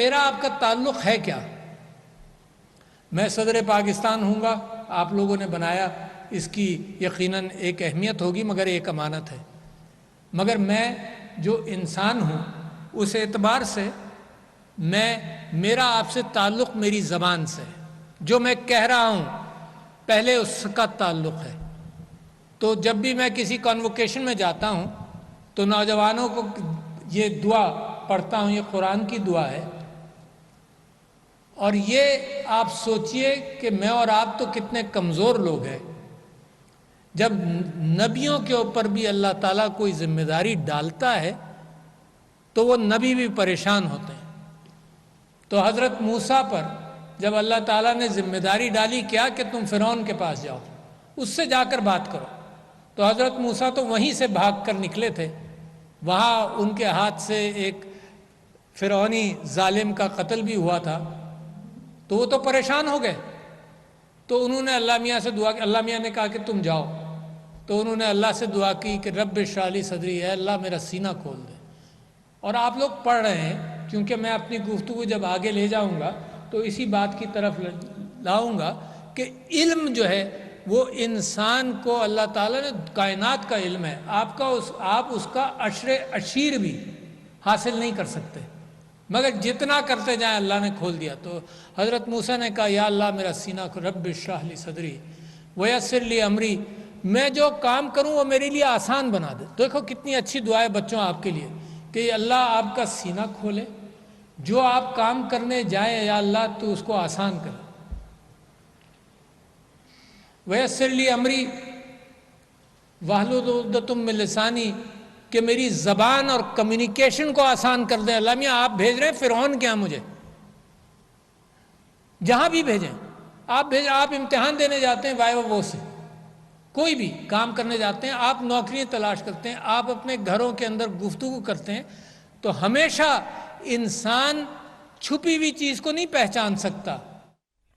میرا آپ کا تعلق ہے کیا؟ میں صدر پاکستان ہوں گا، آپ لوگوں نے بنایا، اس کی یقیناً ایک اہمیت ہوگی، مگر ایک امانت ہے۔ مگر میں جو انسان ہوں اس اعتبار سے میرا آپ سے تعلق میری زبان سے ہے، جو میں کہہ رہا ہوں پہلے اس کا تعلق ہے۔ تو جب بھی میں کسی کانووکیشن میں جاتا ہوں تو نوجوانوں کو یہ دعا پڑھتا ہوں، یہ قرآن کی دعا ہے، اور یہ آپ سوچئے کہ میں اور آپ تو کتنے کمزور لوگ ہیں، جب نبیوں کے اوپر بھی اللہ تعالیٰ کوئی ذمہ داری ڈالتا ہے تو وہ نبی بھی پریشان ہوتے ہیں۔ تو حضرت موسیٰ پر جب اللہ تعالیٰ نے ذمہ داری ڈالی کیا کہ تم فرعون کے پاس جاؤ، اس سے جا کر بات کرو، تو حضرت موسیٰ تو وہیں سے بھاگ کر نکلے تھے، وہاں ان کے ہاتھ سے ایک فرعونی ظالم کا قتل بھی ہوا تھا، تو وہ تو پریشان ہو گئے۔ تو انہوں نے اللہ میاں سے دعا کی، اللہ میاں نے کہا کہ تم جاؤ، تو انہوں نے اللہ سے دعا کی کہ رب اشرح لی صدری، ہے اللہ میرا سینہ کھول دے۔ اور آپ لوگ پڑھ رہے ہیں، کیونکہ میں اپنی گفتگو جب آگے لے جاؤں گا تو اسی بات کی طرف لاؤں گا کہ علم جو ہے وہ انسان کو اللہ تعالیٰ نے کائنات کا علم ہے، آپ اس کا عشر عشیر بھی حاصل نہیں کر سکتے، مگر جتنا کرتے جائیں اللہ نے کھول دیا۔ تو حضرت موسیٰ نے کہا یا اللہ میرا سینہ کو رب اشرح لی صدری ویسر لی امری، میں جو کام کروں وہ میرے لیے آسان بنا دے۔ دیکھو کتنی اچھی دعائیں بچوں آپ کے لیے کہ اللہ آپ کا سینہ کھولے، جو آپ کام کرنے جائیں یا اللہ تو اس کو آسان کر۔ ویسر لی امری واحلل عقدۃ من لسانی، کہ میری زبان اور کمیونیکیشن کو آسان کر دیں۔ اللہ میاں آپ بھیج رہے ہیں فرعون کیا مجھے، جہاں بھی بھیجیں آپ امتحان دینے جاتے ہیں وائوا سے، کوئی بھی کام کرنے جاتے ہیں، آپ نوکریاں تلاش کرتے ہیں، آپ اپنے گھروں کے اندر گفتگو کرتے ہیں، تو ہمیشہ انسان چھپی ہوئی چیز کو نہیں پہچان سکتا،